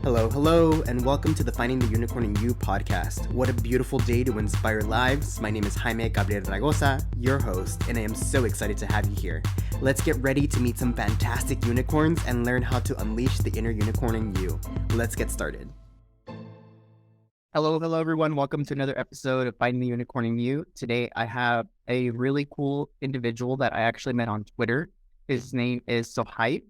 Hello, hello, and welcome to the Finding the Unicorn in You podcast. What a beautiful day to inspire lives. My name is Jaime G, Raygoza, your host, and I am so excited to have you here. Let's get ready to meet some fantastic unicorns and learn how to unleash the inner unicorn in you. Let's get started. Hello, everyone. Welcome to another episode of Finding the Unicorn in You. Today, I have a really cool individual that I actually met on Twitter. His name is Sohaib.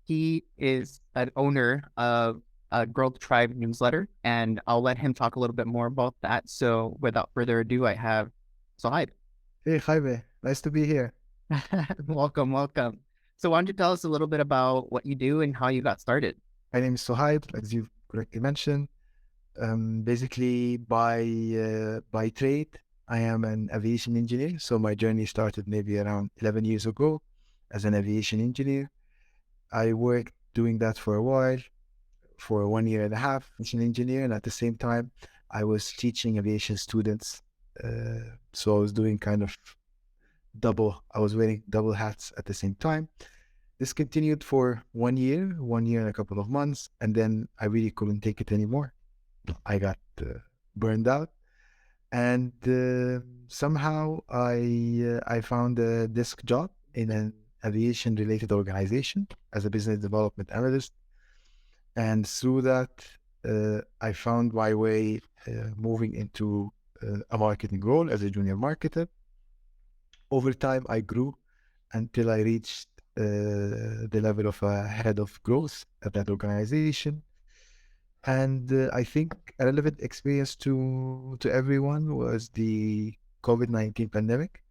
He is an owner of a Growth Tribe newsletter, and I'll let him talk a little bit more about that. So without further ado, I have Sohaib. Hey, Jaime. Nice to be here. Welcome. So why don't you tell us a little bit about what you do and how you got started? My name is Sohaib, as you correctly mentioned. Basically, by trade, I am an aviation engineer. So my journey started maybe around 11 years ago as an aviation engineer. I worked doing that for a while, for 1 year and a half as an engineer. And at the same time, I was teaching aviation students. So I was doing I was wearing double hats at the same time. This continued for 1 year and a couple of months. And then I really couldn't take it anymore. I got burned out. And somehow I found a desk job in an aviation related organization as a business development analyst. And through that, I found my way moving into a marketing role as a junior marketer. Over time, I grew until I reached the level of a head of growth at that organization. And I think a relevant experience to everyone was the COVID-19 pandemic.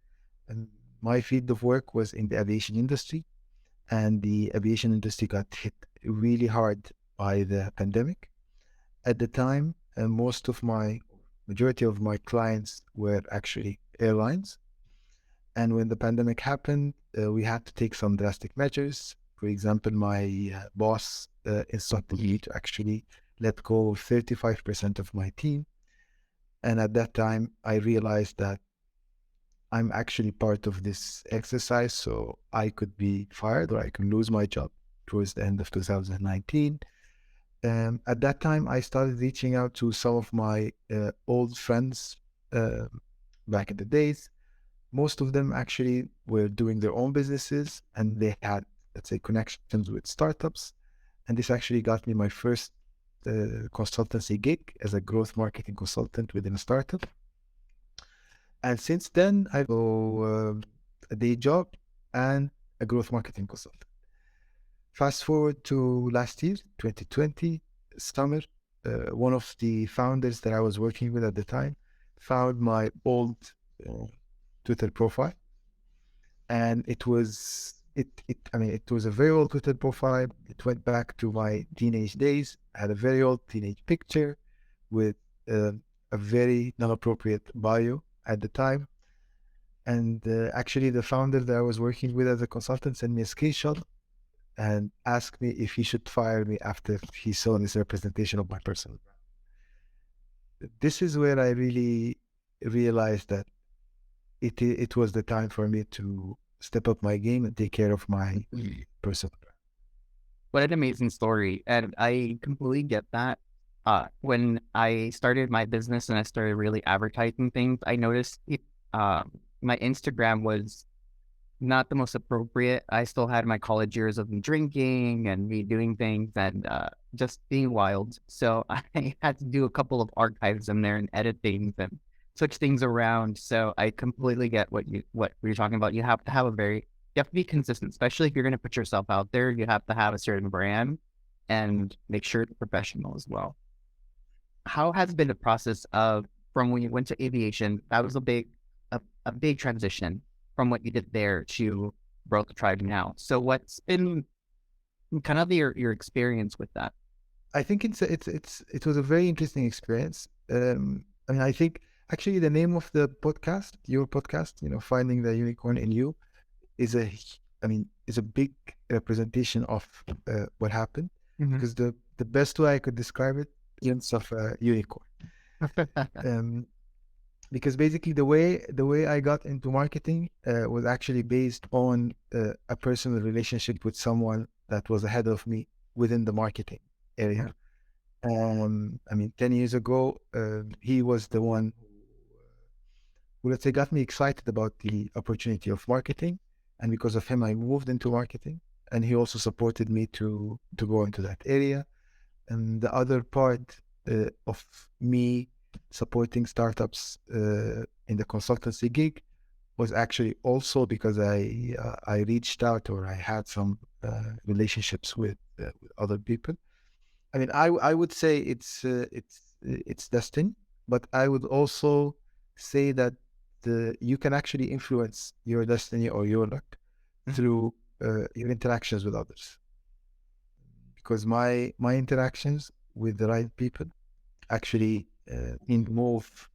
And my field of work was in the aviation industry. And the aviation industry got hit really hard by the pandemic. At the time, majority of my clients were actually airlines. And when the pandemic happened, we had to take some drastic measures. For example, my boss instructed me to actually let go of 35% of my team. And at that time, I realized that I'm actually part of this exercise, so I could be fired or I can lose my job towards the end of 2019. At that time, I started reaching out to some of my old friends back in the days. Most of them actually were doing their own businesses and they had, let's say, connections with startups. And this actually got me my first consultancy gig as a growth marketing consultant within a startup. And since then, I go a day job and a growth marketing consultant. Fast forward to last year, 2020, summer, one of the founders that I was working with at the time found my old Twitter profile. And it was a very old Twitter profile. It went back to my teenage days. I had a very old teenage picture with a very non-appropriate bio at the time. And actually the founder that I was working with as a consultant sent me a screenshot and asked me if he should fire me after he saw this representation of my personal brand. This is where I really realized that it was the time for me to step up my game and take care of my personal brand. What an amazing story. And I completely get that. When I started my business and I started really advertising things, I noticed my Instagram was not the most appropriate. I still had my college years of me drinking and me doing things and just being wild. So I had to do a couple of archives in there and edit things and switch things around. So I completely get what you're talking about. You have to be consistent, especially if you're going to put yourself out there. You have to have a certain brand and make sure it's professional as well. How has been the process from when you went to aviation? That was a big transition from what you did there to Growth Tribe now. So what's been kind of your experience with that? I think it was a very interesting experience. I think actually the name of the podcast, your podcast, Finding the Unicorn in You, is a big representation of what happened. Mm-hmm. Because the best way I could describe it is of a unicorn. Because basically the way I got into marketing was actually based on a personal relationship with someone that was ahead of me within the marketing area. I mean, 10 years ago, he was the one who, let's say, got me excited about the opportunity of marketing. And because of him, I moved into marketing. And he also supported me to go into that area. And the other part of me supporting startups in the consultancy gig was actually also because I reached out, or I had some relationships with other people. I mean, I would say it's destined, but I would also say that you can actually influence your destiny or your luck through your interactions with others. Because my interactions with the right people actually move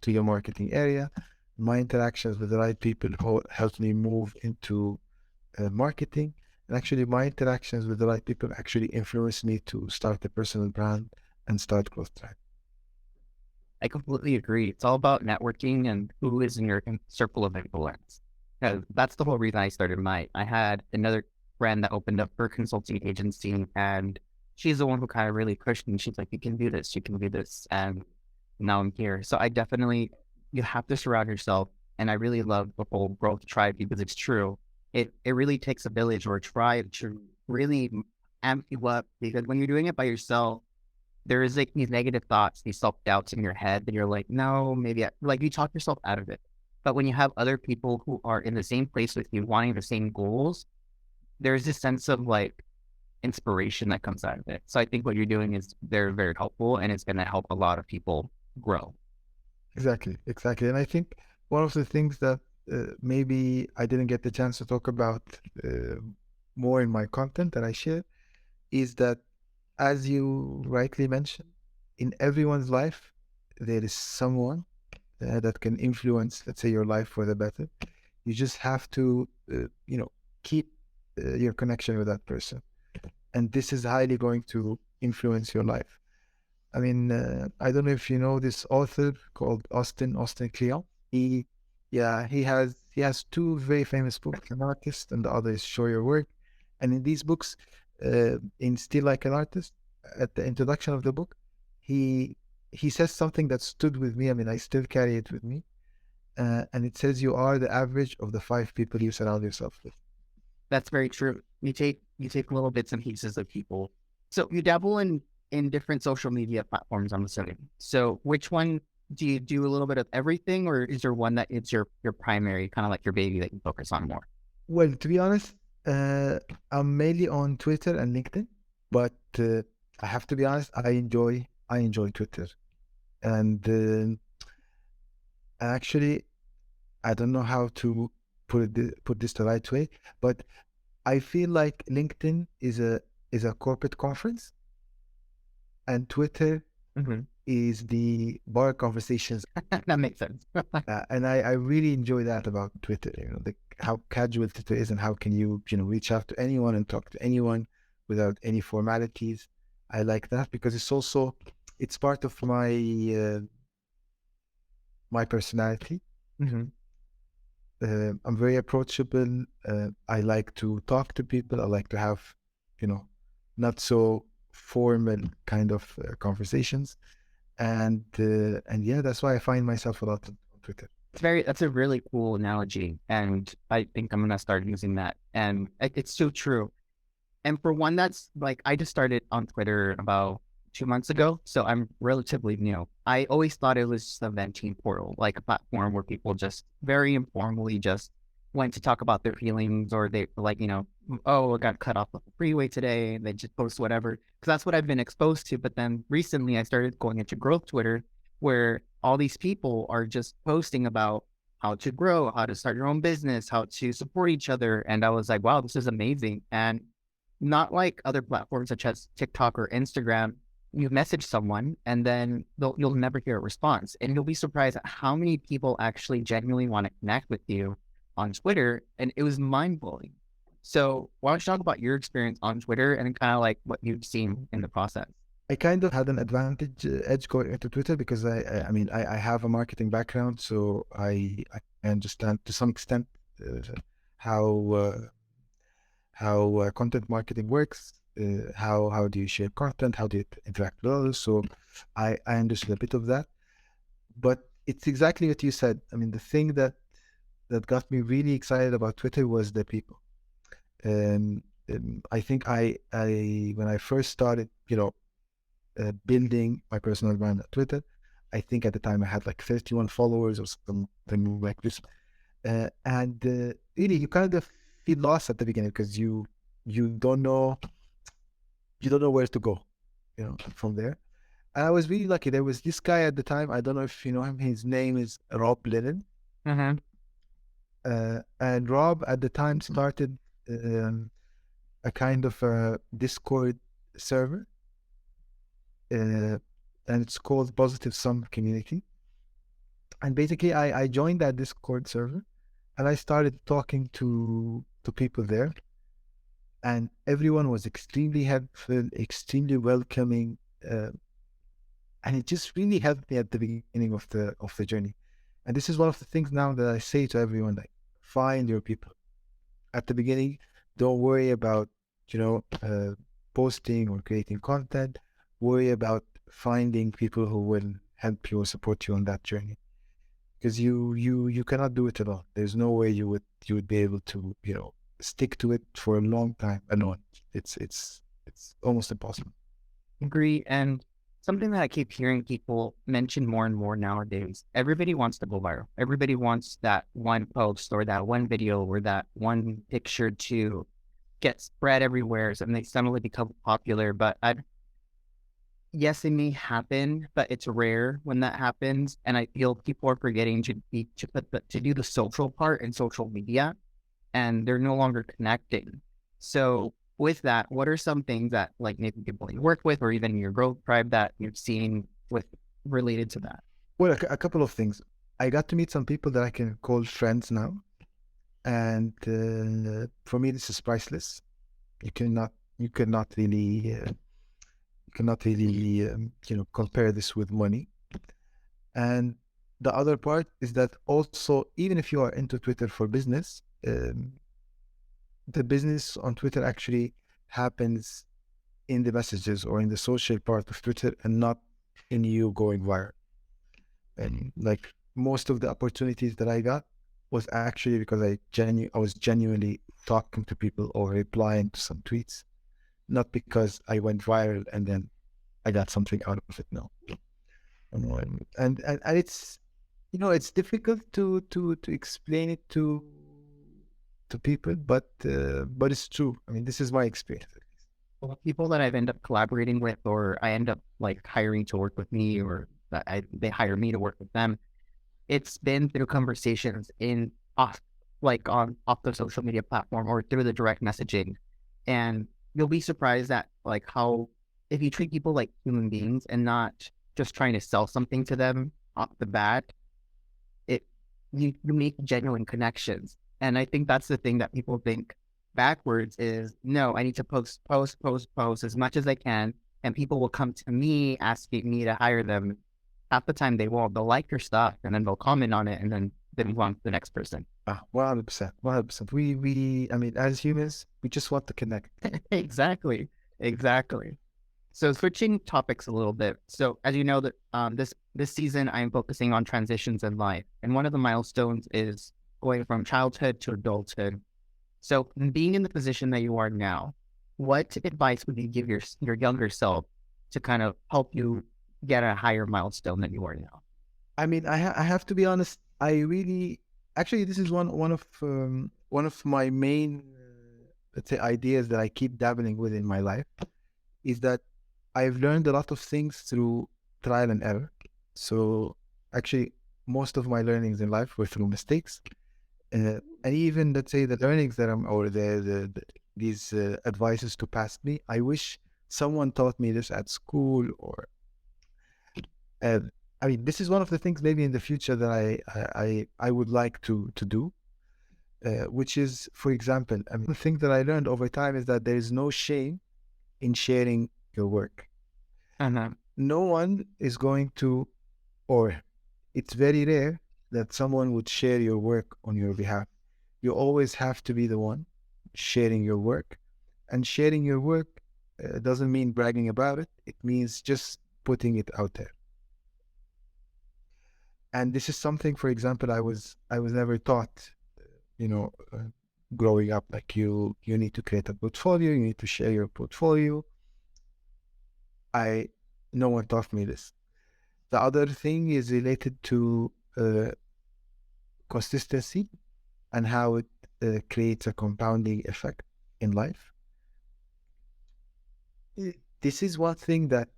to your marketing area. My interactions with the right people helped me move into marketing. And actually, my interactions with the right people actually influenced me to start a personal brand and start Growth Track. I completely agree. It's all about networking and who is in your circle of influence. 'Cause that's the whole reason I started mine. I had another friend that opened up her consulting agency, and she's the one who kind of really pushed me. She's like, "You can do this. You can do this." And now I'm here. So I definitely, you have to surround yourself. And I really love the whole growth tribe because it's true. It really takes a village or a tribe to really amp you up, because when you're doing it by yourself, there is like these negative thoughts, these self doubts in your head that you're like, no, maybe like you talk yourself out of it. But when you have other people who are in the same place with you, wanting the same goals, there's this sense of like inspiration that comes out of it. So I think what you're doing is very, very helpful, and it's going to help a lot of people grow. Exactly, exactly. And I think one of the things that maybe I didn't get the chance to talk about more in my content that I share is that, as you rightly mentioned, in everyone's life, there is someone that can influence, let's say, your life for the better. You just have to, keep your connection with that person. And this is highly going to influence your life. I mean, I don't know if you know this author called Austin Kleon. He, yeah, he has two very famous books, An Artist, and the other is Show Your Work. And in these books, in Still Like an Artist, at the introduction of the book, he he says something that stood with me. I mean, I still carry it with me, and it says, "You are the average of the 5 people you surround yourself with." That's very true. You take little bits and pieces of people. So you dabble in different social media platforms, I'm assuming. So which one do you do a little bit of everything, or is there one that it's your primary, kind of like your baby that you focus on more? Well, to be honest, uh, I'm mainly on Twitter and LinkedIn, but I have to be honest, I enjoy Twitter, and actually, I don't know how to put this the right way, but I feel like LinkedIn is a corporate conference, and Twitter Mhm. is the bar conversations. That makes sense. And I really enjoy that about Twitter, how casual Twitter is and how can you reach out to anyone and talk to anyone without any formalities. I like that because it's part of my personality. Mhm. I'm very approachable. I like to talk to people. I like to have, you know, not so formal kind of conversations. And yeah, that's why I find myself a lot on Twitter. That's a really cool analogy, and I think I'm gonna start using that. And it's so true. And for one, that's like, I just started on Twitter about 2 months ago, so I'm relatively new. I always thought it was just a venting portal, like a platform where people just very informally just went to talk about their feelings, or they like, oh, I got cut off of the freeway today, and they just post whatever. Because that's what I've been exposed to. But then recently I started going into growth Twitter, where all these people are just posting about how to grow, how to start your own business, how to support each other. And I was like, wow, this is amazing. And not like other platforms such as TikTok or Instagram, you message someone and then you'll never hear a response. And you'll be surprised at how many people actually genuinely want to connect with you on Twitter. And it was mind blowing. So why don't you talk about your experience on Twitter and kind of like what you've seen in the process? I kind of had an advantage edge going into Twitter because I have a marketing background, so I understand to some extent uh, how uh, how content marketing works. how do you share content, how do you interact with others. So I understood a bit of that, but it's exactly what you said. I mean, the thing that got me really excited about Twitter was the people. I think I when I first started, building my personal brand on Twitter, I think at the time I had like 31 followers or something like this. And really, you kind of feel lost at the beginning because you don't know where to go, from there. And I was really lucky. There was this guy at the time. I don't know if you know him. His name is Rob Lennon. Mm-hmm. And Rob at the time started a kind of a Discord server, and it's called Positive Sum Community. And basically, I joined that Discord server, and I started talking to people there, and everyone was extremely helpful, extremely welcoming, and it just really helped me at the beginning of the journey. And this is one of the things now that I say to everyone: like, find your people at the beginning. Don't worry about posting or creating content. Worry about finding people who will help you or support you on that journey, because you cannot do it alone. There's no way you would be able to stick to it for a long time alone. It's almost impossible. Agree. And something that I keep hearing people mention more and more nowadays, everybody wants to go viral. Everybody wants that one post or that one video or that one picture to get spread everywhere and they suddenly become popular. But yes, it may happen, but it's rare when that happens. And I feel people are forgetting to do the social part in social media, and they're no longer connecting. So with that, what are some things that like maybe people you work with or even your growth tribe that you've seen with related to that? Well, a couple of things. I got to meet some people that I can call friends now, and for me, this is priceless. You cannot really compare this with money. And the other part is that also, even if you are into Twitter for business, the business on Twitter actually happens in the messages or in the social part of Twitter, and not in you going viral. And like, most of the opportunities that I got was actually because I was genuinely talking to people or replying to some tweets, not because I went viral and then I got something out of it. No. And it's it's difficult to explain it to people, but it's true. I mean, this is my experience. Well, people that I've ended up collaborating with, or I end up like hiring to work with me, or they hire me to work with them, it's been through conversations off the social media platform or through the direct messaging. And you'll be surprised at like how, if you treat people like human beings and not just trying to sell something to them off the bat, you make genuine connections. And I think that's the thing that people think backwards is, no, I need to post as much as I can, and people will come to me asking me to hire them. Half the time they won't. They'll like your stuff and then they'll comment on it and then they move on to the next person. 100%, 100%. I mean, as humans, we just want to connect. Exactly. So switching topics a little bit. So as you know that this season I'm focusing on transitions in life, and one of the milestones is going from childhood to adulthood. So being in the position that you are now, what advice would you give your younger self to kind of help you get a higher milestone than you are now? I mean, I have to be honest. I really, actually, this is one of my main, let's say, ideas that I keep dabbling with in my life, is that I've learned a lot of things through trial and error. So actually, most of my learnings in life were through mistakes. And even, let's say, the learnings that or these advices to past me, I wish someone taught me this at school, or I mean, this is one of the things maybe in the future that I would like to do, which is, for example, I mean, the thing that I learned over time is that there is no shame in sharing your work. Uh-huh. No one is going to, or it's very rare that someone would share your work on your behalf. You always have to be the one sharing your work, and sharing your work It doesn't mean bragging about it. It means just putting it out there. And this is something, for example, I was never taught, you know, growing up. Like you need to create a portfolio, you need to share your portfolio. No one taught me this. The other thing is related to consistency and how it creates a compounding effect in life. This is one thing that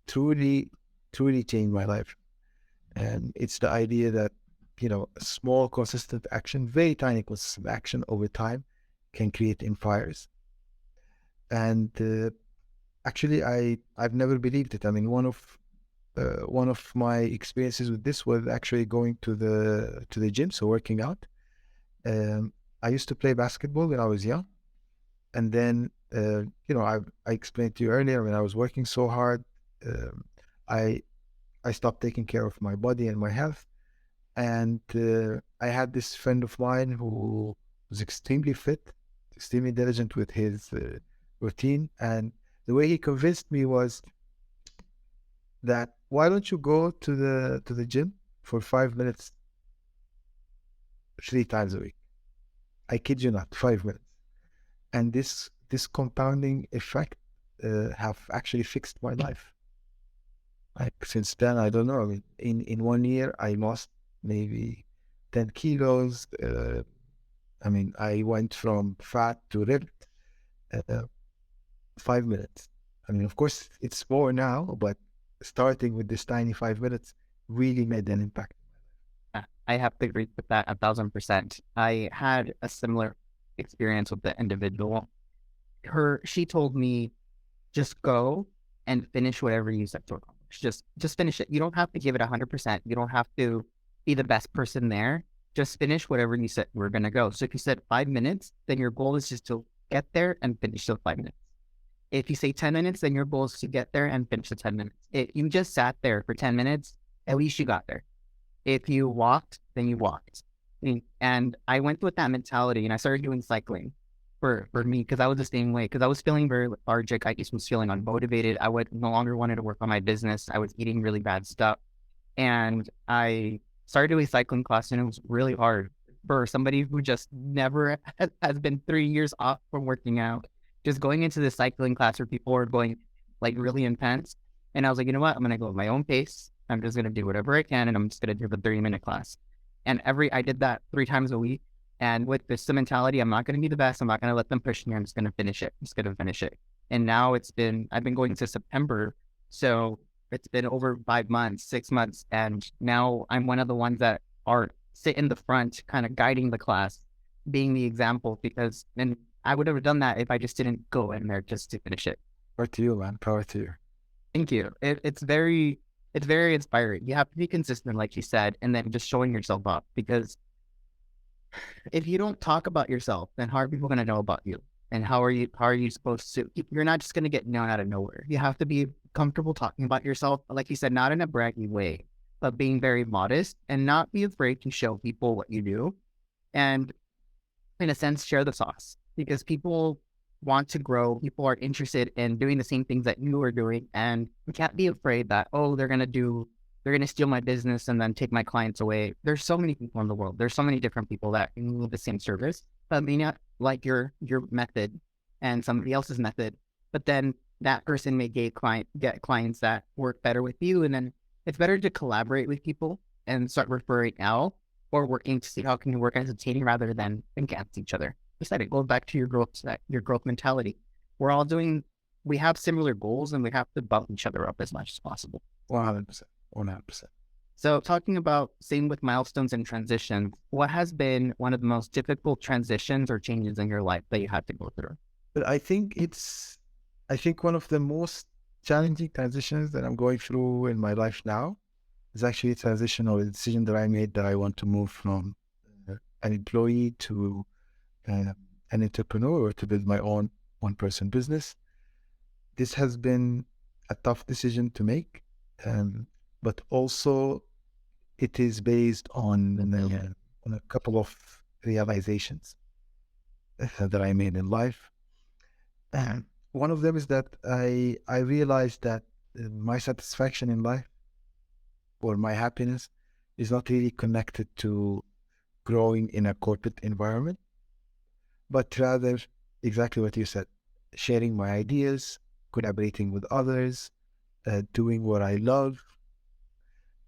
truly, truly changed my life. And it's the idea that, a small, consistent action, very tiny, consistent action over time can create empires. And actually, I've never believed it. I mean, one of my experiences with this was actually going to the gym, so working out. I used to play basketball when I was young, and then I explained to you earlier, when I was working so hard, I stopped taking care of my body and my health. And I had this friend of mine who was extremely fit, extremely diligent with his routine. And the way he convinced me was that, why don't you go to the gym for 5 minutes 3 times a week? I kid you not, 5 minutes. And this compounding effect have actually fixed my life. Like, since then, I don't know. I mean, in 1 year, I lost maybe 10 kilos. I mean, I went from fat to ripped. 5 minutes. I mean, of course, it's more now, but starting with this tiny 5 minutes really made an impact. I have to agree with that 1,000%. I had a similar experience with the individual. She told me, just go and finish whatever you set to accomplish. Just finish it. You don't have to give it 100%. You don't have to be the best person there. Just finish whatever you said we're going to go. So if you said 5 minutes, then your goal is just to get there and finish those 5 minutes. If you say 10 minutes, then your goal is to get there and finish the 10 minutes. If you just sat there for 10 minutes, at least you got there. If you walked, then you walked. And I went with that mentality, and I started doing cycling for me, because I was the same way, because I was feeling very lethargic. I just was feeling unmotivated. I would no longer wanted to work on my business. I was eating really bad stuff. And I started doing cycling class, and it was really hard for somebody who just never has been 3 years off from working out. Just going into the cycling class where people are going like really intense. And I was like, you know what? I'm going to go at my own pace. I'm just going to do whatever I can. And I'm just going to do the 30-minute class. And I did that 3 times a week. And with this mentality, I'm not going to be the best. I'm not going to let them push me. I'm just going to finish it. I'm just going to finish it. And now I've been going to September. So it's been over 5 months, 6 months. And now I'm one of the ones that sit in the front, kind of guiding the class, being the example, because then I would have done that if I just didn't go in there just to finish it. Power to you, man. Power to you. Thank you. It's very inspiring. You have to be consistent, like you said, and then just showing yourself up. Because if you don't talk about yourself, then how are people going to know about you? And how are you supposed to? You're not just going to get known out of nowhere. You have to be comfortable talking about yourself, like you said, not in a braggy way, but being very modest and not be afraid to show people what you do, and in a sense, share the sauce. Because people want to grow. People are interested in doing the same things that you are doing. And you can't be afraid that, they're going to steal my business and then take my clients away. There's so many people in the world. There's so many different people that need the same service, but may not like your method and somebody else's method. But then that person may get clients that work better with you. And then it's better to collaborate with people and start referring out, or working to see how can you work as a team rather than against each other. It goes back to your growth mentality. We have similar goals, and we have to bump each other up as much as possible. 100%. 100%. So talking about same with milestones and transitions, what has been one of the most difficult transitions or changes in your life that you had to go through? But I think one of the most challenging transitions that I'm going through in my life now is actually a transition or a decision that I made, that I want to move from an employee to an entrepreneur, or to build my own one-person business. This has been a tough decision to make, but also it is based on a couple of realizations that I made in life. One of them is that I realized that my satisfaction in life or my happiness is not really connected to growing in a corporate environment, but rather exactly what you said, sharing my ideas, collaborating with others, doing what I love.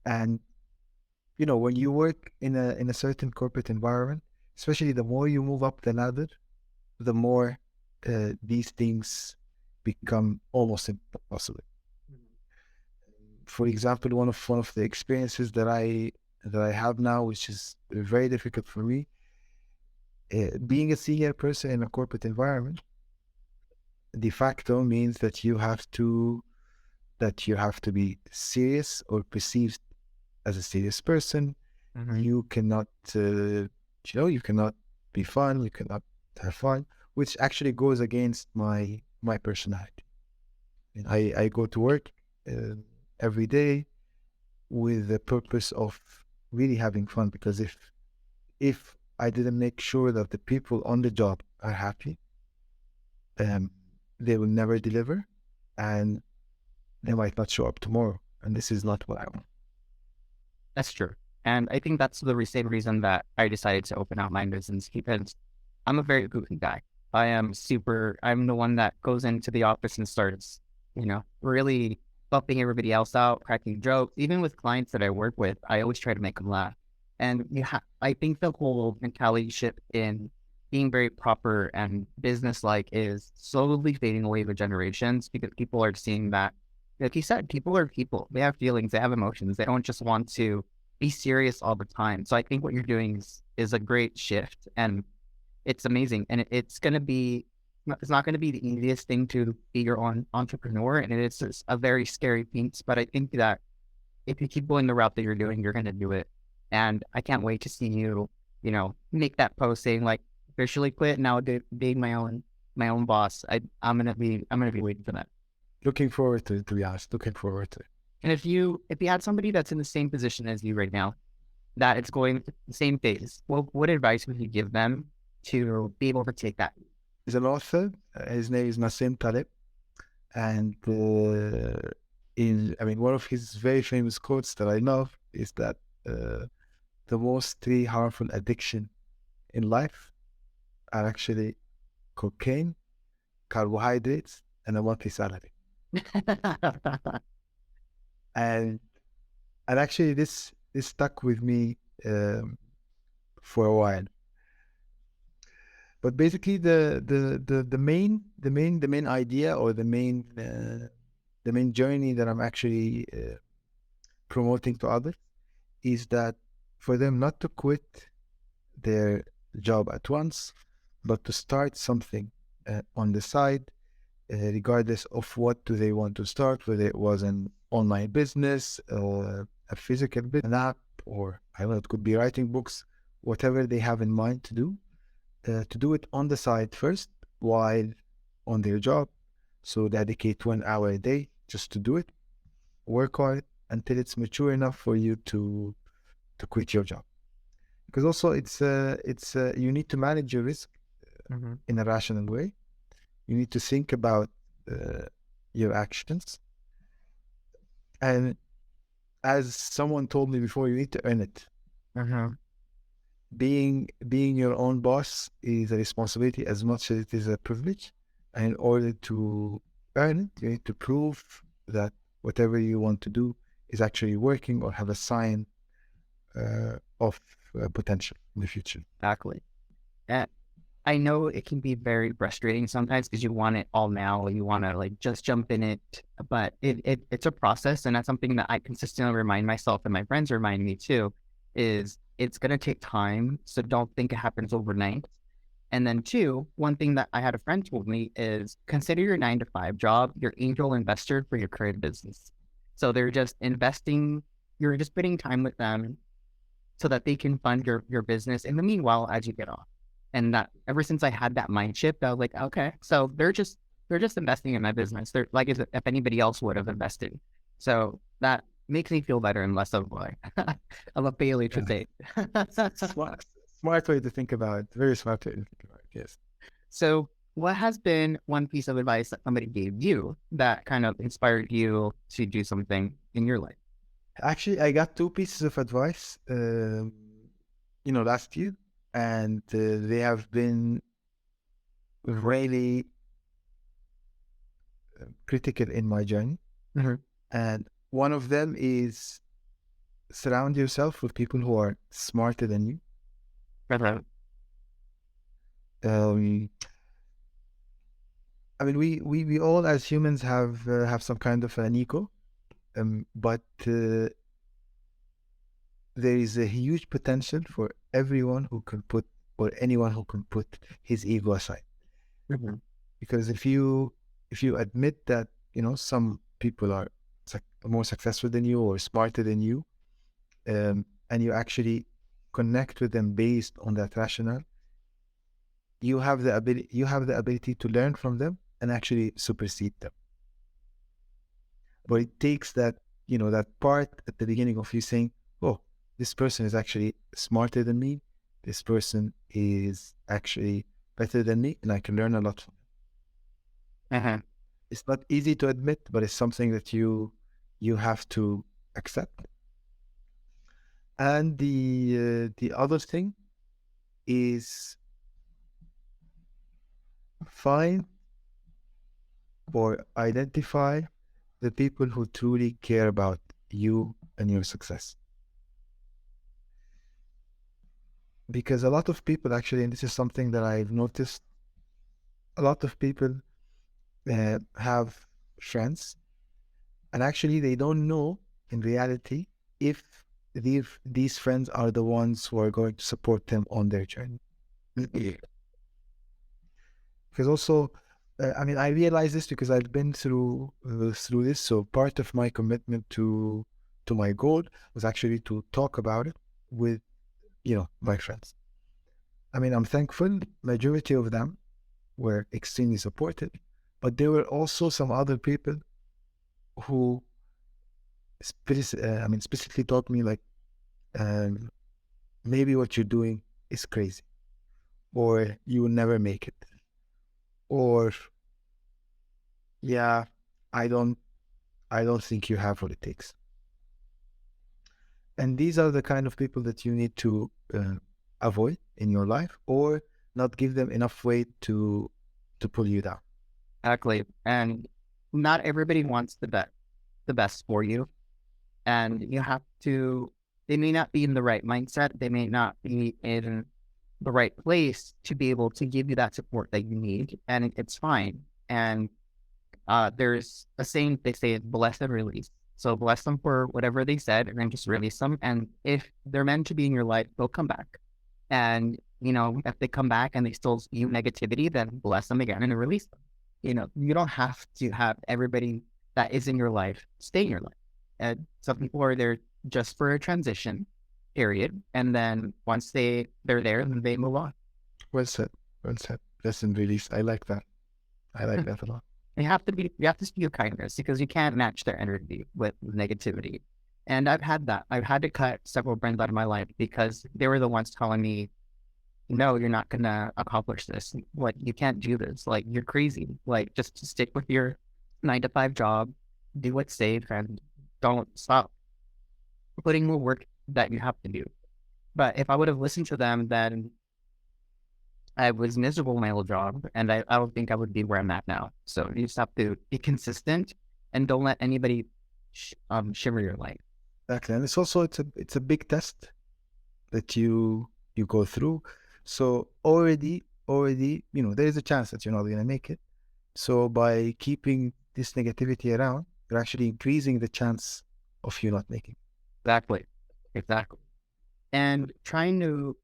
And when you work in a certain corporate environment, especially the more you move up the ladder, the more these things become almost impossible. For example, one of the experiences that I have now, which is very difficult for me, being a senior person in a corporate environment, de facto means that you have to be serious or perceived as a serious person. You cannot, you cannot be fun. You cannot have fun, which actually goes against my personality. And I go to work uh, every day with the purpose of really having fun. Because if I didn't make sure that the people on the job are happy, um, they will never deliver, and they might not show up tomorrow. And this is not what I want. That's true. And I think that's the same reason that I decided to open out my business, because I'm a very open guy. I'm the one that goes into the office and starts, really bumping everybody else out, cracking jokes. Even with clients that I work with, I always try to make them laugh. And I think the whole mentality shift in being very proper and business-like is slowly fading away with generations, because people are seeing that, like you said, people are people. They have feelings, they have emotions. They don't just want to be serious all the time. So I think what you're doing is a great shift, and it's amazing. And it's not going to be the easiest thing to be your own entrepreneur. And it's just a very scary piece. But I think that if you keep going the route that you're doing, you're going to do it. And I can't wait to see you, make that post saying like officially quit now, being my own boss. I'm going to be waiting for that. Looking forward to be honest. Looking forward to it. And if you had somebody that's in the same position as you right now, that it's going through the same phase, what advice would you give them to be able to take that? He's an author. His name is Nassim Taleb. And one of his very famous quotes that I love is that the most three harmful addiction in life are actually cocaine, carbohydrates, and a monthly salary. And actually this stuck with me for a while. But basically the main idea, or the main journey that I'm actually promoting to others, is that for them not to quit their job at once, but to start something on the side, regardless of what do they want to start, whether it was an online business or a physical business, an app, or I don't know, it could be writing books, whatever they have in mind to do it on the side first while on their job. So dedicate 1 hour a day just to do it, work on it until it's mature enough for you to quit your job. Because also it's you need to manage your risk in a rational way. You need to think about your actions. And as someone told me before, you need to earn it. Being your own boss is a responsibility as much as it is a privilege. And in order to earn it, you need to prove that whatever you want to do is actually working, or have a sign of potential in the future. Exactly. And I know it can be very frustrating sometimes because you want it all now. You want to like just jump in it, but it's a process, and that's something that I consistently remind myself, and my friends remind me too, is it's going to take time. So don't think it happens overnight. And then two, one thing that I had a friend told me is consider your 9-to-5 job your angel investor for your current business. So they're just investing, you're just spending time with them so that they can fund your business in the meanwhile as you get off. And that ever since I had that mind shift, I was like, okay, so they're just investing in my business. They're like if anybody else would have invested. So that makes me feel better and less of like of a failure to say. Smart way to think about it. Very smart way to think about it. Yes. So what has been one piece of advice that somebody gave you that kind of inspired you to do something in your life? Actually, I got two pieces of advice, last year, and they have been really critical in my journey. Mm-hmm. And one of them is surround yourself with people who are smarter than you. Right. Um, I mean, we all as humans have some kind of an ego, but there is a huge potential for everyone who can put, or anyone who can put his ego aside. Mm-hmm. Because if you admit that some people are more successful than you or smarter than you, and you actually connect with them based on that rationale, you have the ability to learn from them and actually supersede them. But it takes that part at the beginning of you saying, oh, this person is actually smarter than me, this person is actually better than me, and I can learn a lot from them. Uh-huh. It's not easy to admit, but it's something that you have to accept. And the other thing is find or identify the people who truly care about you and your success. Because a lot of people actually, and this is something that I've noticed, a lot of people have friends, and actually they don't know in reality if these friends are the ones who are going to support them on their journey. Because also, I mean, I realize this because I've been through this. So part of my commitment to my goal was actually to talk about it with my friends. I mean, I'm thankful majority of them were extremely supportive, but there were also some other people who specifically told me like, um, maybe what you're doing is crazy, or you will never make it, or yeah, I don't I don't think you have what it takes. And these are the kind of people that you need to avoid in your life, or not give them enough weight to pull you down. Exactly. And not everybody wants the best for you. And you have to, they may not be in the right mindset. They may not be in the right place to be able to give you that support that you need. And it's fine. And there's a saying they say, bless and release. So bless them for whatever they said and then just release them. And if they're meant to be in your life, they'll come back. And, if they come back and they still spew negativity, then bless them again and release them. You don't have to have everybody that is in your life stay in your life. And some people are there just for a transition period. And then once they're there, then they move on. Well said. Well said. Bless and release. I like that. I like that a lot. You have to spew kindness because you can't match their energy with negativity. And I've had that. I've had to cut several friends out of my life because they were the ones telling me, no, you're not going to accomplish this. Like, you can't do this. Like, you're crazy. Like, just stick with your 9 to 5 job, do what's safe, and don't stop putting more work that you have to do. But if I would have listened to them, then I was miserable in my old job, and I don't think I would be where I'm at now. So you just have to be consistent and don't let anybody shimmer your light. Exactly. And it's a big test that you go through. So already, there is a chance that you're not going to make it. So by keeping this negativity around, you're actually increasing the chance of you not making Exactly. Exactly. And trying to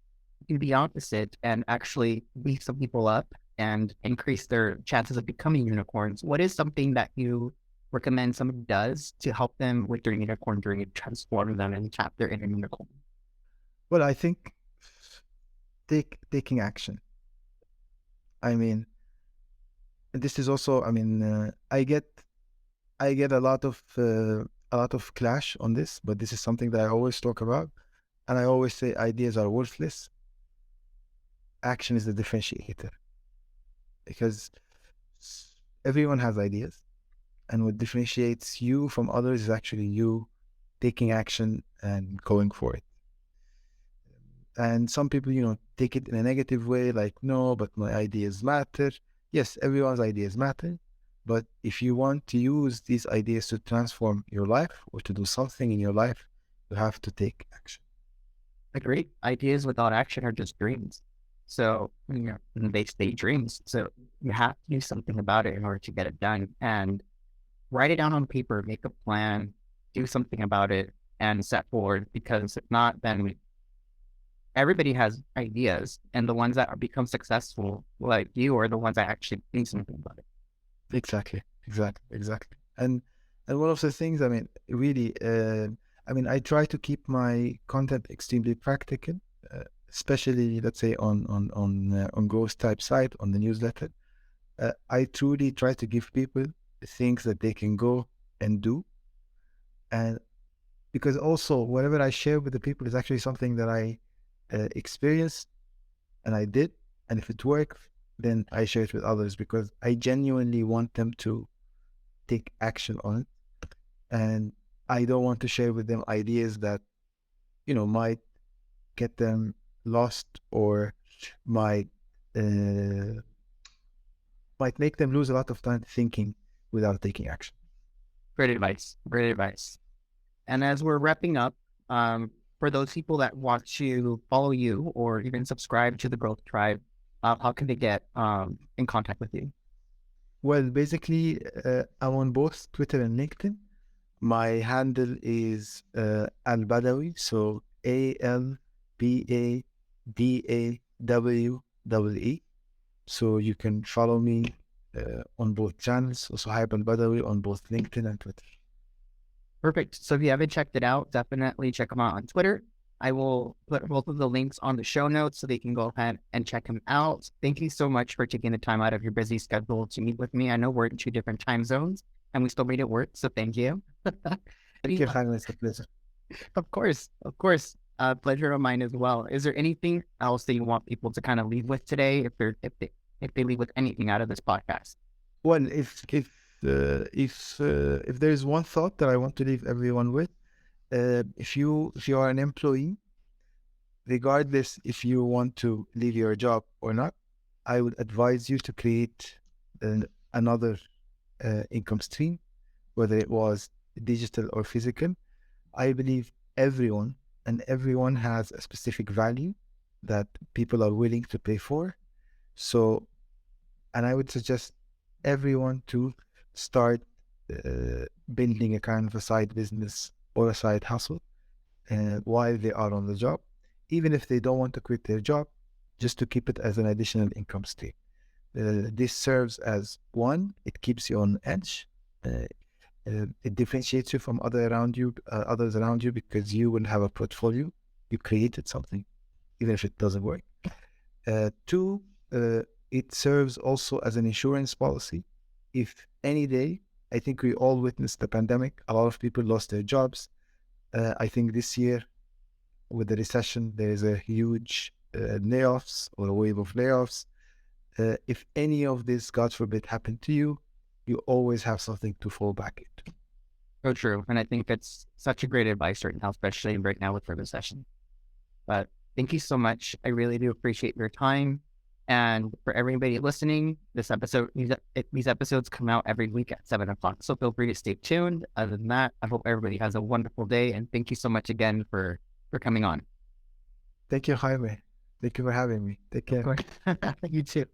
do the opposite and actually beat some people up and increase their chances of becoming unicorns. What is something that you recommend someone does to help them with their unicorn journey, transform them and tap their inner unicorn? Well, I think taking action. I mean, this is also, I get a lot of clash on this, but this is something that I always talk about, and I always say ideas are worthless. Action is the differentiator. because everyone has ideas, and what differentiates you from others is actually you taking action and going for it. And some people, take it in a negative way, like, no, but my ideas matter. Yes, everyone's ideas matter. But if you want to use these ideas to transform your life or to do something in your life, you have to take action. Great ideas without action are just dreams. So, they stay dreams. So you have to do something about it in order to get it done, and write it down on paper, make a plan, do something about it, and set forward. Because if not, then everybody has ideas, and the ones that become successful, like you, are the ones that actually do something about it. Exactly. And one of the things, I mean, really, I try to keep my content extremely practical, especially, let's say, on growth type site, on the newsletter. I truly try to give people things that they can go and do, and because also whatever I share with the people is actually something that I experienced and I did, and if it works, then I share it with others because I genuinely want them to take action on it, and I don't want to share with them ideas that might get them lost or might make them lose a lot of time thinking without taking action. Great advice. Great advice. And as we're wrapping up, for those people that want to follow you or even subscribe to the Growth Tribe, how can they get in contact with you? Well, basically, I'm on both Twitter and LinkedIn. My handle is Albadawi, so ALBADAWEE. So you can follow me on both channels, so Sohaib Albadawee on both LinkedIn and Twitter. Perfect. So if you haven't checked it out, definitely check them out on Twitter. I will put both of the links on the show notes so they can go ahead and check them out. Thank you so much for taking the time out of your busy schedule to meet with me. I know we're in 2 different time zones and we still made it work, so thank you. Thank you, Jaime. It's a pleasure. Of course. Pleasure of mine as well. Is there anything else that you want people to kind of leave with today, if they leave with anything out of this podcast? Well, if there's one thought that I want to leave everyone with, if you are an employee, regardless if you want to leave your job or not, I would advise you to create another income stream, whether it was digital or physical. I believe everyone has a specific value that people are willing to pay for. So, and I would suggest everyone to start building a kind of a side business or a side hustle while they are on the job, even if they don't want to quit their job, just to keep it as an additional income stream. This serves as one, it keeps you on edge. It differentiates you from others around you because you will have a portfolio. You created something, even if it doesn't work. Two, it serves also as an insurance policy. If any day, I think we all witnessed the pandemic, a lot of people lost their jobs. I think this year, with the recession, there is a huge layoffs or a wave of layoffs. If any of this, God forbid, happened to you, you always have something to fall back into. So true. And I think it's such a great advice right now, especially right now with the recession. But thank you so much. I really do appreciate your time. And for everybody listening, these episodes come out every week at 7 o'clock. So feel free to stay tuned. Other than that, I hope everybody has a wonderful day. And thank you so much again for coming on. Thank you, Jaime. Thank you for having me. Take care. You too.